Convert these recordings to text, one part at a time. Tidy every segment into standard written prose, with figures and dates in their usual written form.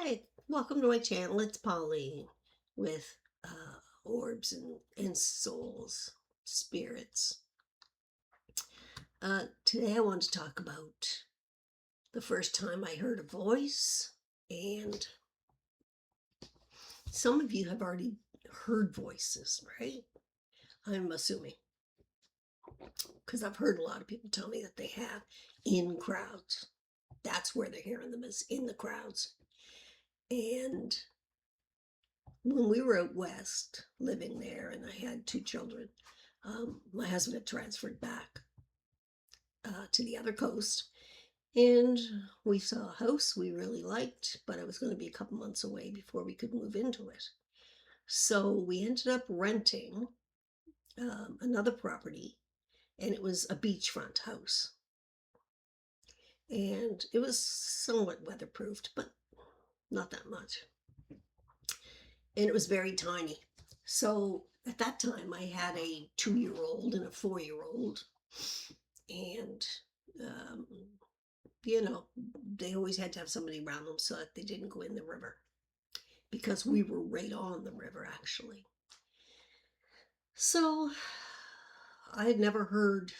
Hi, welcome to my channel. It's Pauline with orbs and souls, spirits. Today I want to talk about the first time I heard a voice, and some of you have already heard voices, right? I'm assuming, because I've heard a lot of people tell me that they have in crowds. That's where they're hearing them, is in the crowds. And when we were out west living there and I had two children, my husband had transferred back to the other coast, and we saw a house we really liked, but it was going to be a couple months away before we could move into it. So we ended up renting another property, and it was a beachfront house. And it was somewhat weatherproofed, but not that much. And it was very tiny. So at that time, I had a 2-year-old and a 4-year-old. And, they always had to have somebody around them so that they didn't go in the river. Because we were right on the river, actually. So I had never heard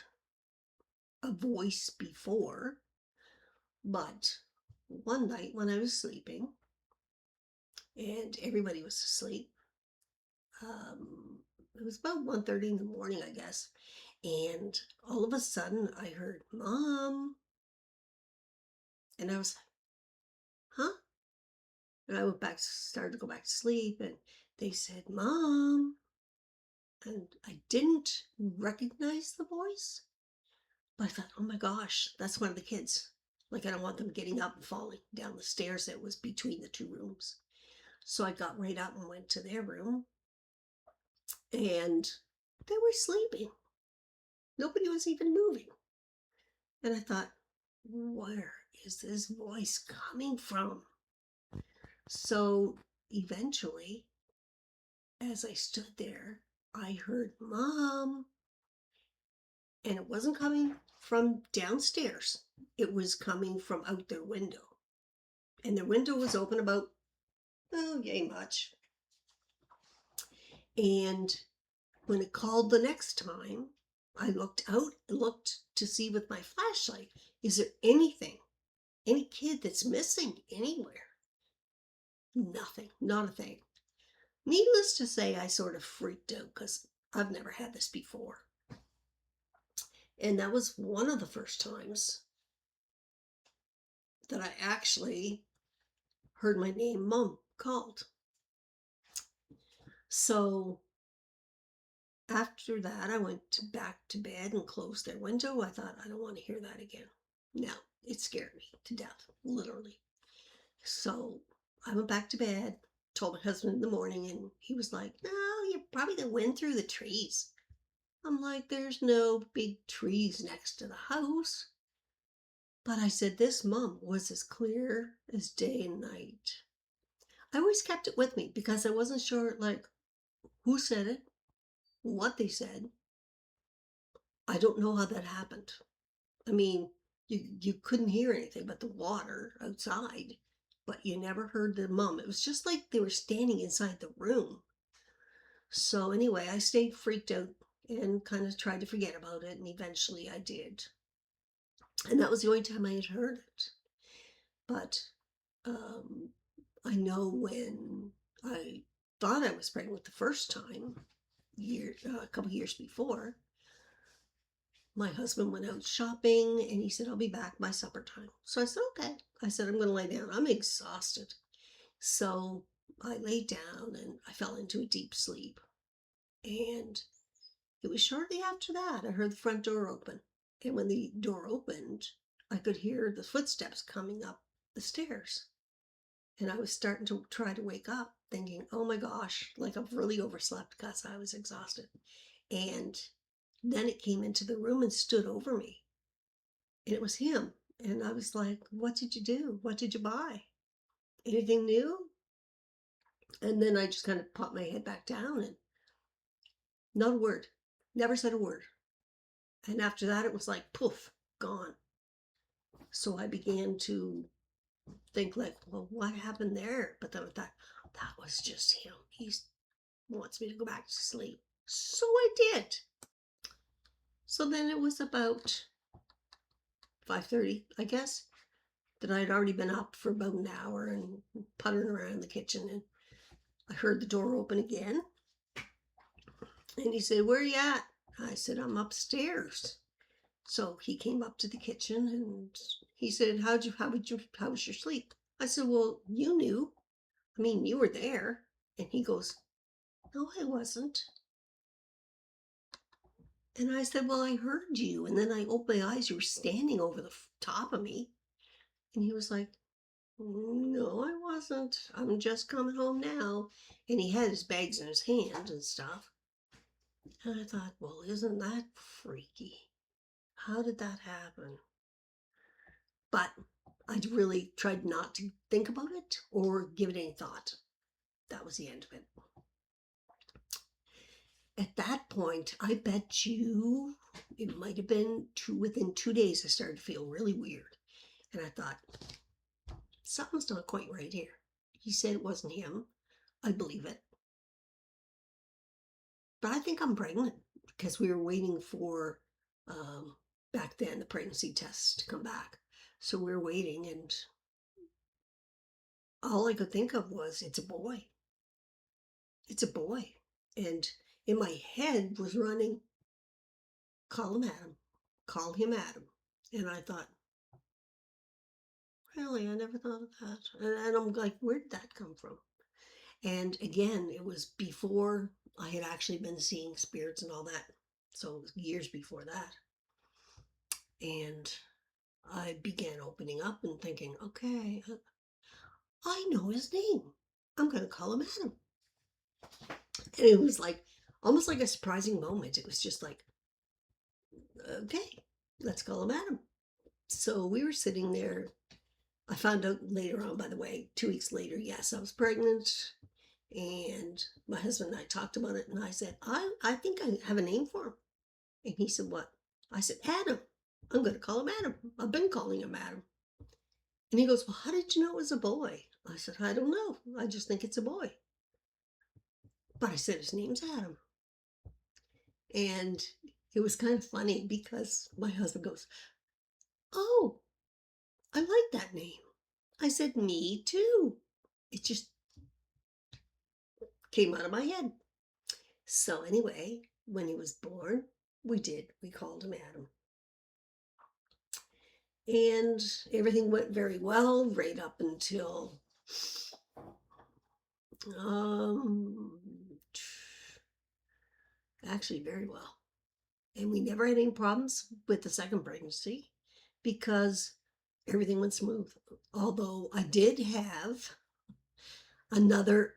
a voice before. But one night when I was sleeping, and everybody was asleep, it was about 1:30 in the morning, I guess. And all of a sudden I heard, "Mom." And I was like, "Huh?" And I went back, started to go back to sleep, and they said, "Mom." And I didn't recognize the voice, but I thought, oh my gosh, that's one of the kids. Like, I don't want them getting up and falling down the stairs that was between the two rooms. So I got right up and went to their room, and they were sleeping. Nobody was even moving. And I thought, where is this voice coming from? So eventually, as I stood there, I heard, "Mom." And it wasn't coming from downstairs. It was coming from out their window. And their window was open about, oh, yay much. And when it called the next time, I looked out and looked to see with my flashlight, is there anything, any kid that's missing anywhere? Nothing, not a thing. Needless to say, I sort of freaked out because I've never had this before. And that was one of the first times that I actually heard my name, Mom, called. So after that, I went back to bed and closed their window. I thought, I don't want to hear that again. No, it scared me to death, literally. So I went back to bed, told my husband in the morning, and he was like, "No, you're probably the wind through the trees." I'm like, "There's no big trees next to the house." But I said, this Mom was as clear as day and night. I always kept it with me because I wasn't sure, like, who said it, what they said. I don't know how that happened. I mean, you couldn't hear anything but the water outside, but you never heard the Mom. It was just like they were standing inside the room. So anyway, I stayed freaked out and kind of tried to forget about it, and eventually I did. And that was the only time I had heard it. But um, I know when I thought I was pregnant the first time, a couple years before, my husband went out shopping and he said, "I'll be back by supper time." So I said, "Okay." I said, "I'm going to lay down. I'm exhausted." So I laid down and I fell into a deep sleep. And it was shortly after that I heard the front door open. And when the door opened, I could hear the footsteps coming up the stairs. And I was starting to try to wake up, thinking, oh my gosh, like I've really overslept because I was exhausted. And then it came into the room and stood over me. And it was him. And I was like, "What did you do? What did you buy? Anything new?" And then I just kind of popped my head back down and not a word. Never said a word. And after that, it was like, poof, gone. So I began to think like, well, what happened there? But then I thought, that was just him. He wants me to go back to sleep. So I did. So then it was about 5:30, I guess, that I'd already been up for about an hour and puttering around in the kitchen, and I heard the door open again. And he said, "Where are you at?" I said, "I'm upstairs." So he came up to the kitchen and he said, how was your sleep? I said, "Well, you knew. I mean, you were there." And he goes, "No, I wasn't." And I said, "Well, I heard you. And then I opened my eyes. You were standing over the top of me." And he was like, "No, I wasn't. I'm just coming home now." And he had his bags in his hand and stuff. And I thought, well, isn't that freaky? How did that happen? But I really tried not to think about it or give it any thought. That was the end of it. At that point, I bet you it might have been within 2 days, I started to feel really weird. And I thought, something's not quite right here. He said it wasn't him. I believe it. But I think I'm pregnant because we were waiting for, back then, the pregnancy tests to come back. So we were waiting, and all I could think of was, it's a boy. It's a boy. And in my head was running, call him Adam, call him Adam. And I thought, really, I never thought of that. And I'm like, where did that come from? And again, it was before I had actually been seeing spirits and all that. So it was years before that. And I began opening up and thinking, okay, I know his name. I'm going to call him Adam. And it was like almost like a surprising moment. It was just like, okay, let's call him Adam. So we were sitting there. I found out later on, by the way, 2 weeks later, yes, I was pregnant. And my husband and I talked about it. And I said, I think I have a name for him. And he said, what? I said, Adam. I'm going to call him Adam. I've been calling him Adam. And he goes, well, how did you know it was a boy? I said, I don't know. I just think it's a boy. But I said, his name's Adam. And it was kind of funny because my husband goes, oh, I like that name. I said, me too. It just came out of my head. So anyway, when he was born, we called him Adam. And everything went very well right up until um actually very well. And we never had any problems with the second pregnancy because everything went smooth. Although I did have another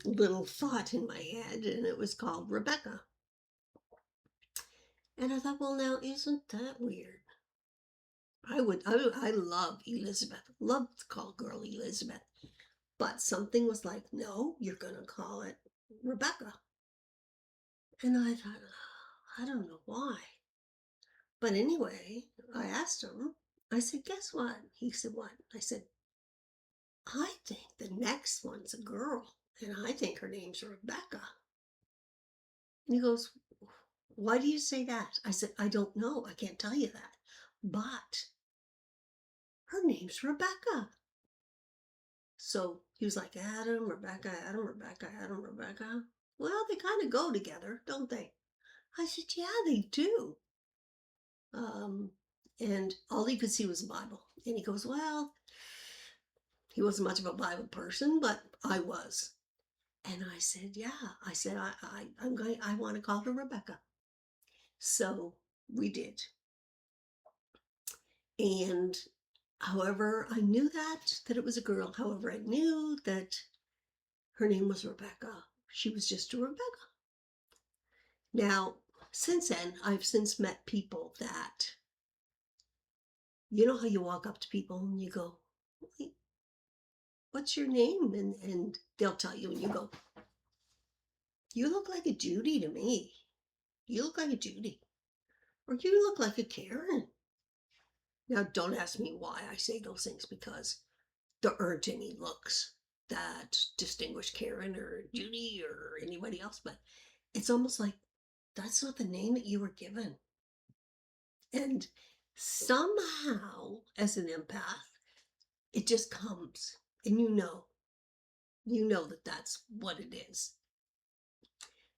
little thought in my head, and it was called Rebecca. And I thought, well, now isn't that weird? I love Elizabeth, love to call girl Elizabeth, but something was like, no, you're gonna call it Rebecca. And I thought, I don't know why. But anyway, I asked him, I said, guess what? He said, what? I said, I think the next one's a girl, and I think her name's Rebecca. And he goes, why do you say that? I said, I don't know. I can't tell you that. But her name's Rebecca. So he was like, Adam, Rebecca, Adam, Rebecca, Adam, Rebecca. Well, they kind of go together, don't they? I said, yeah, they do. Um, and all he could see was the Bible. And he goes, well, he wasn't much of a Bible person, but I was. And I said, yeah. I said, I want to call her Rebecca. So we did. And however, I knew that it was a girl. However, I knew that her name was Rebecca. She was just a Rebecca. Now, since then, I've since met people that, you know how you walk up to people and you go, what's your name? And they'll tell you and you go, you look like a Judy to me. You look like a Judy. Or you look like a Karen. Now, don't ask me why I say those things because there aren't any looks that distinguish Karen or Judy or anybody else, but it's almost like that's not the name that you were given. And somehow, as an empath, it just comes and you know that that's what it is.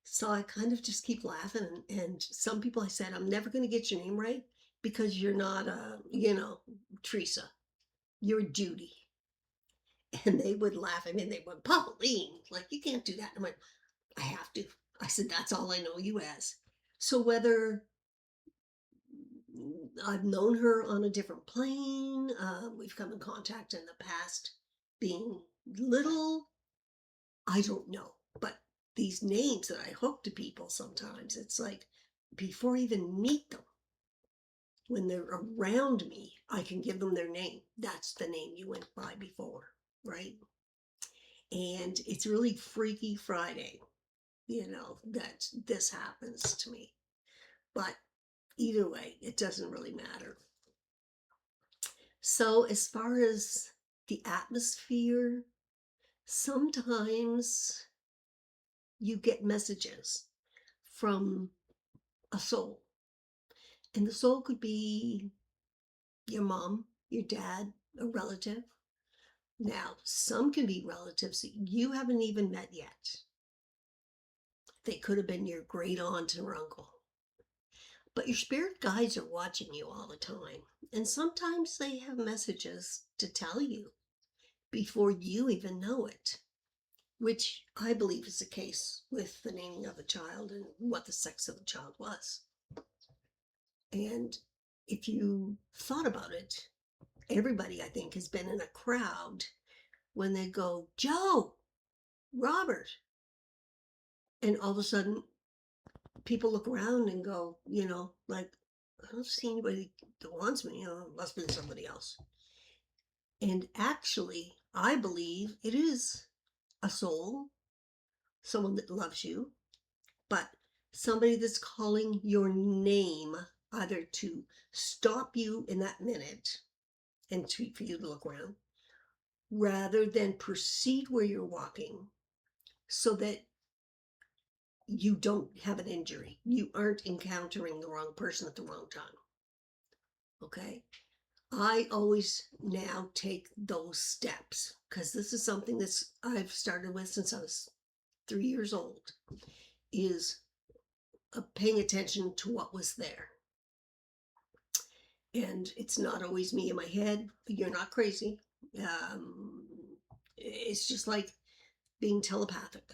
So I kind of just keep laughing. And some people I said, I'm never going to get your name right because you're not, Teresa, you're Judy. And they would laugh. I mean, they would, Pauline, like, you can't do that. I went, I have to. I said, that's all I know you as. So whether I've known her on a different plane, we've come in contact in the past being little, I don't know. But these names that I hook to people sometimes, it's like before I even meet them, when they're around me, I can give them their name. That's the name you went by before, right? And it's really Freaky Friday, that this happens to me. But either way, it doesn't really matter. So, as far as the atmosphere, sometimes you get messages from a soul. And the soul could be your mom, your dad, a relative. Now, some can be relatives that you haven't even met yet. They could have been your great aunt or uncle. But your spirit guides are watching you all the time. And sometimes they have messages to tell you before you even know it, which I believe is the case with the naming of the child and what the sex of the child was. And if you thought about it, everybody, I think, has been in a crowd when they go, Joe, Robert. And all of a sudden, people look around and go, like, I don't see anybody that wants me. It must have been somebody else. And actually, I believe it is a soul, someone that loves you, but somebody that's calling your name either to stop you in that minute and for you to look around, rather than proceed where you're walking so that you don't have an injury. You aren't encountering the wrong person at the wrong time. Okay? I always now take those steps because this is something that's I've started with since I was 3 years old, is paying attention to what was there. And it's not always me in my head. You're not crazy. It's just like being telepathic.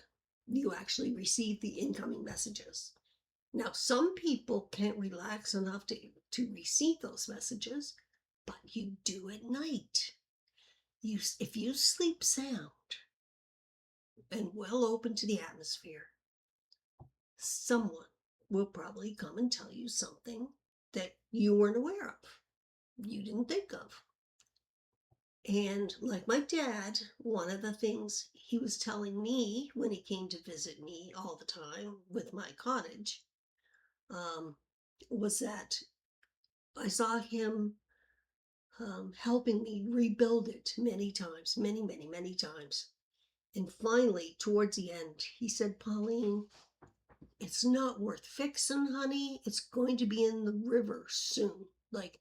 You actually receive the incoming messages. Now, some people can't relax enough to receive those messages, but you do at night. If you sleep sound and well open to the atmosphere, someone will probably come and tell you something that you weren't aware of, you didn't think of. And like my dad, one of the things he was telling me when he came to visit me all the time with my cottage was that I saw him helping me rebuild it many times, many, many, many times. And finally, towards the end, he said, Pauline, it's not worth fixing, honey. It's going to be in the river soon. Like,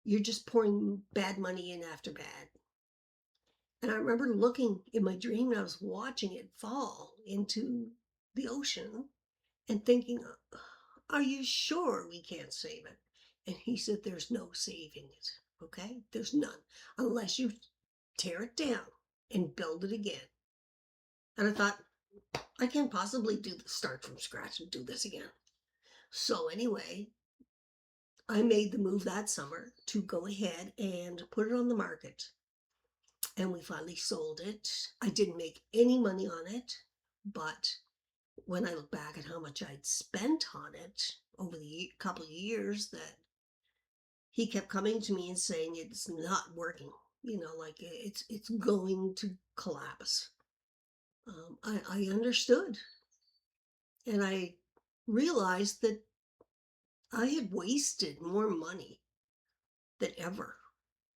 you're just pouring bad money in after bad. And I remember looking in my dream and I was watching it fall into the ocean and thinking, are you sure we can't save it? And he said, there's no saving it. Okay? There's none. Unless you tear it down and build it again. And I thought, I can't possibly start from scratch and do this again. So anyway, I made the move that summer to go ahead and put it on the market. And we finally sold it. I didn't make any money on it, but when I look back at how much I'd spent on it over the couple of years, that he kept coming to me and saying it's not working, like it's going to collapse. I understood, and I realized that I had wasted more money than ever.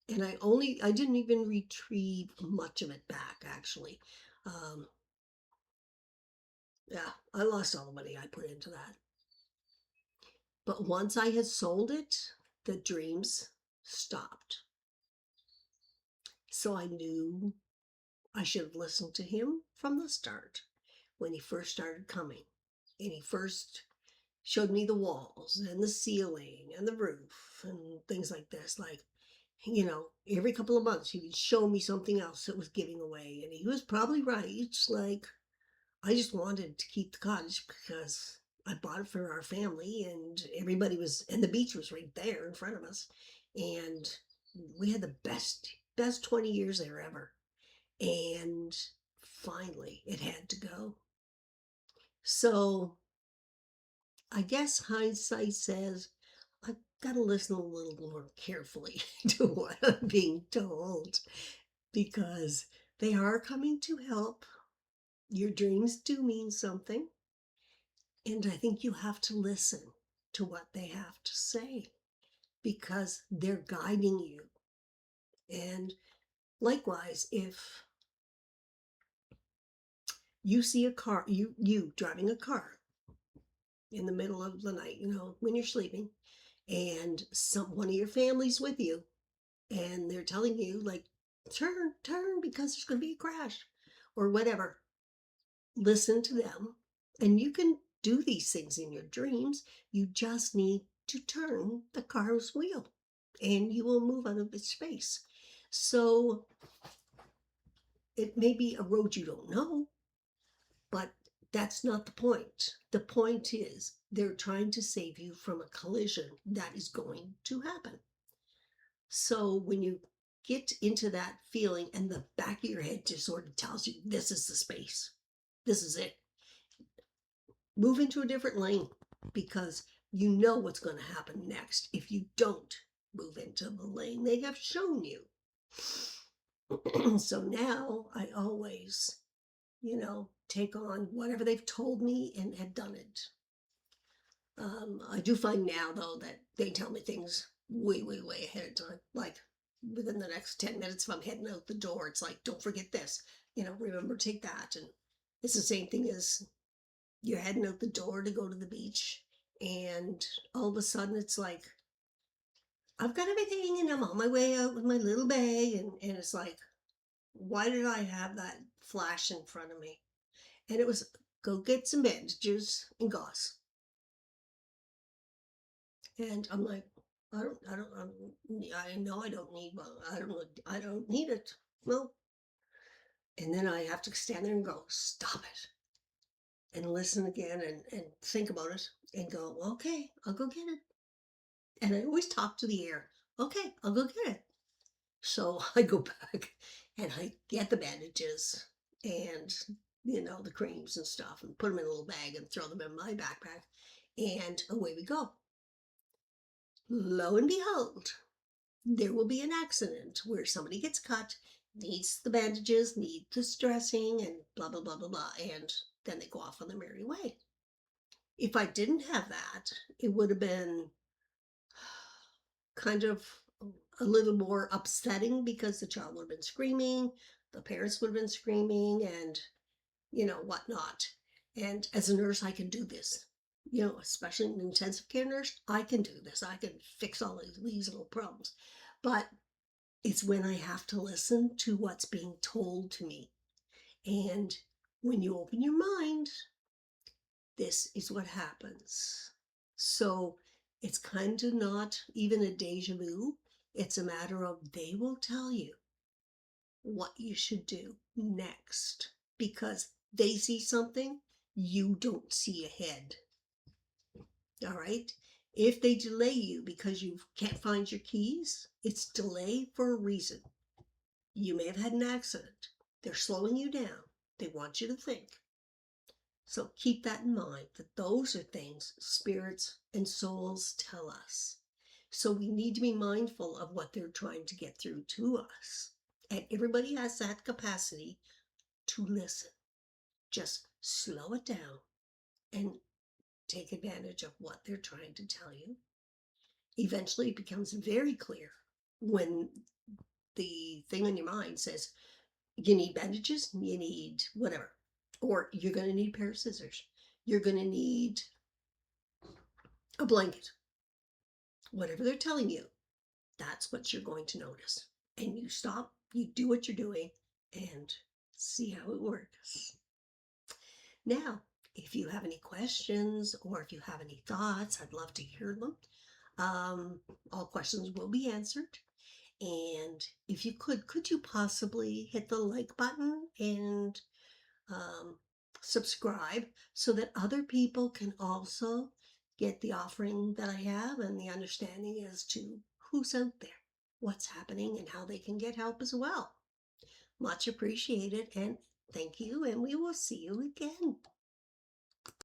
And I didn't even retrieve much of it back, actually. Um, yeah, I lost all the money I put into that. But once I had sold it, the dreams stopped. So I knew I should have listened to him from the start when he first started coming. And he first showed me the walls and the ceiling and the roof and things like this. Like, every couple of months he would show me something else that was giving away. And he was probably right. Like, I just wanted to keep the cottage because I bought it for our family and and the beach was right there in front of us. And we had the best 20 years there ever. And finally, it had to go. So I guess hindsight says I've got to listen a little more carefully to what I'm being told because they are coming to help. Your dreams do mean something. And I think you have to listen to what they have to say because they're guiding you. And likewise, if you see a car, you driving a car in the middle of the night, when you're sleeping, and one of your family's with you, and they're telling you like, turn because there's going to be a crash or whatever. Listen to them, and you can do these things in your dreams. You just need to turn the car's wheel, and you will move out of its space. So it may be a road you don't know, but that's not the point. The point is they're trying to save you from a collision that is going to happen. So when you get into that feeling and the back of your head just sort of tells you, this is the space, this is it, move into a different lane because you know what's going to happen next if you don't move into the lane they have shown you. So now I always, take on whatever they've told me and have done it. I do find now, though, that they tell me things way, way, way ahead of time. Like within the next 10 minutes, if I'm heading out the door, it's like, don't forget this, remember, take that. And it's the same thing as you're heading out the door to go to the beach. And all of a sudden, it's like, I've got everything and I'm on my way out with my little bag. And it's like, why did I have that flash in front of me? And it was, go get some bandages and gauze. And I'm like, I know I don't need one. I don't need it. Well, and then I have to stand there and go, stop it. And listen again and think about it and go, okay, I'll go get it. And I always talk to the air. Okay, I'll go get it. So I go back and I get the bandages and, the creams and stuff and put them in a little bag and throw them in my backpack. And away we go. Lo and behold, there will be an accident where somebody gets cut, needs the bandages, needs the dressing, and blah, blah, blah, blah, blah. And then they go off on their merry way. If I didn't have that, it would have been kind of a little more upsetting because the child would have been screaming, the parents would have been screaming, and, whatnot. And as a nurse, I can do this. Especially an intensive care nurse, I can do this. I can fix all these little problems. But it's when I have to listen to what's being told to me. And when you open your mind, this is what happens. So it's kind of not even a deja vu. It's a matter of they will tell you what you should do next because they see something you don't see ahead. All right? If they delay you because you can't find your keys, it's delay for a reason. You may have had an accident. They're slowing you down. They want you to think. So keep that in mind, that those are things spirits and souls tell us. So we need to be mindful of what they're trying to get through to us. And everybody has that capacity to listen. Just slow it down and take advantage of what they're trying to tell you. Eventually it becomes very clear when the thing on your mind says you need bandages, you need whatever, or you're going to need a pair of scissors, you're going to need a blanket, whatever they're telling you, that's what you're going to notice. And you stop, you do what you're doing, and see how it works. Now, if you have any questions or if you have any thoughts, I'd love to hear them. All questions will be answered. And if you could you possibly hit the like button and um, subscribe so that other people can also get the offering that I have and the understanding as to who's out there, what's happening, and how they can get help as well. Much appreciated, and thank you, and we will see you again.